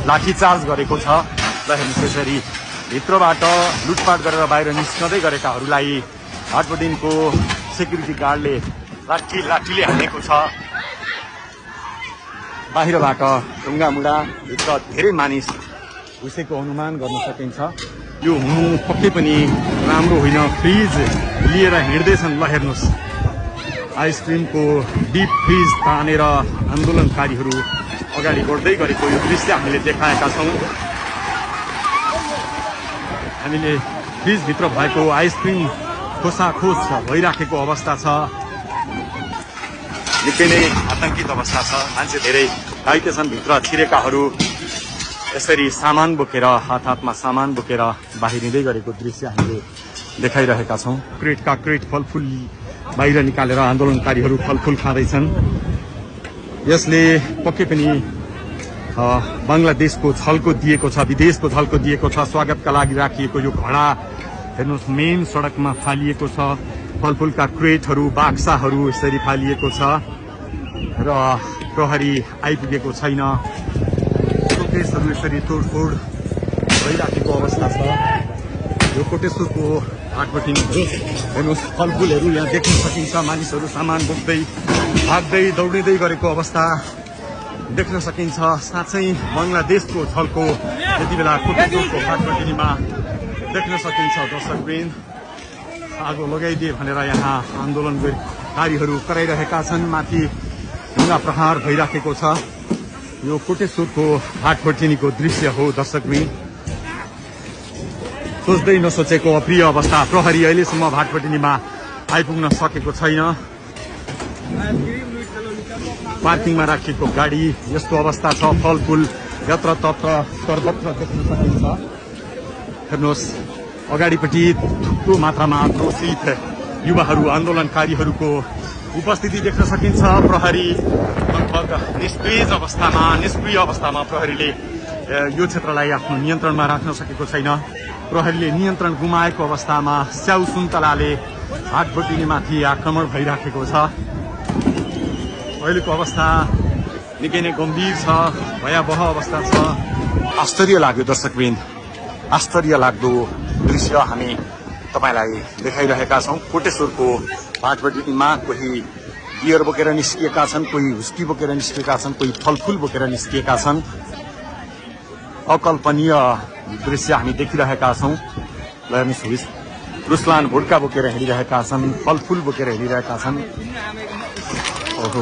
लाठीचार्ज गरेको छ। र हेर्नुहोस् यसरी भित्रबाट लुटपाट गरेर बाहिर निस्कँदै गरेकाहरूलाई भाटबटिनको सेक्युरिटी गार्डले लाठीले हानेको छ। बाहिरबाट ढुङ्गामुढा भित्र धेरै मानिस घुसेको अनुमान गर्न सकिन्छ। यो हुनु पक्कै पनि राम्रो होइन। फ्रिज लिएर हिँड्दैछन्। ल हेर्नुहोस् आइसक्रिमको डिप फ्रिज तानेर आन्दोलनकारीहरू अगाडि बढ्दै गरेको यो दृश्य हामीले देखाएका छौँ। हामीले फ्रिजभित्र भएको आइसक्रिम खोसाखोस भइराखेको अवस्था छ। निकै नै आतंकित अवस्था छ। मान्छे धेरै घाइते छन्। भित्र छिरेकाहरू यसरी सामान बोकेर हातमा सामान बोकेर बाहिरिँदै गरेको दृश्य हामीले देखाइरहेका छौँ। क्रेटका क्रेट फलफुल बाहिर निकालेर आन्दोलनकारीहरू फलफुल खाँदैछन्। यसले पक्कै पनि बङ्गलादेशको झल्को दिएको छ, विदेशको झल्को दिएको छ। स्वागतका लागि राखिएको यो घडा हेर्नुहोस् मेन सडकमा फालिएको छ। फलफुलका क्रेटहरू बाक्साहरू यसरी फालिएको छ र प्रहरी आइपुगेको छैन। शोकेसहरू यसरी तोडफोड भइराखेको अवस्था छ। यो कोटेश्वरको भाटबटिन हेर्नुहोस् फलफुलहरू यहाँ देख्न सकिन्छ। मानिसहरू सामान बोक्दै भाग्दै दौडिँदै गरेको अवस्था देख्न सकिन्छ। साँच्चै बङ्गलादेशको झल्को यति बेला कोटेश्वरको भाटबटिनीमा देख्न सकिन्छ। दर्शकवृन्द आगो लगाइदिए भनेर यहाँ आन्दोलनकारीहरू कराइरहेका छन्। माथि ढुङ्गा प्रहार भइराखेको छ। यो कोटेश्वरको भाटबटिनीको दृश्य हो। दर्शकवृन्द सोच्दै नसोचेको अप्रिय अवस्था। प्रहरी अहिलेसम्म भाटबटिनीमा आइपुग्न सकेको छैन। पार्किङमा राखिएको गाडी यस्तो अवस्था छ। फलफुल यत्रतत्र सर्वत्र देख्न सकिन्छ। हेर्नुहोस् अगाडिपट्टि थुप्रो मात्रामा आक्रोशित युवाहरू आन्दोलनकारीहरूको उपस्थिति देख्न सकिन्छ। प्रहरी लगभग निष्क्रिय अवस्थामा प्रहरीले यो क्षेत्रलाई आफ्नो नियन्त्रणमा राख्न सकेको छैन। प्रहरीले नियन्त्रण गुमाएको अवस्थामा स्याउ सुन्तलाले भाटबटिनीमाथि आक्रमण भइराखेको छ। अहिलेको अवस्था निकै नै गम्भीर छ, भयावह अवस्था छ। आश्चर्य लाग्यो दर्शकवृन्द, आश्चर्य लाग्दो दृश्य हामी तपाईलाई देखाइरहेका छौँ। कोटेश्वरको भाटबटिनीमा कोही बियर बोकेर निस्किएका छन्, कोही हुस्की बोकेर निस्किएका छन्, कोही फलफुल बोकेर निस्किएका छन्। अकल्पनीय दृश्य हामी देखिरहेका छौँ। ल हेर्नुहोस् रुसलान भुड्का बोकेर हिँडिरहेका छन्, फलफुल बोकेर हिँडिरहेका छन्। ओहो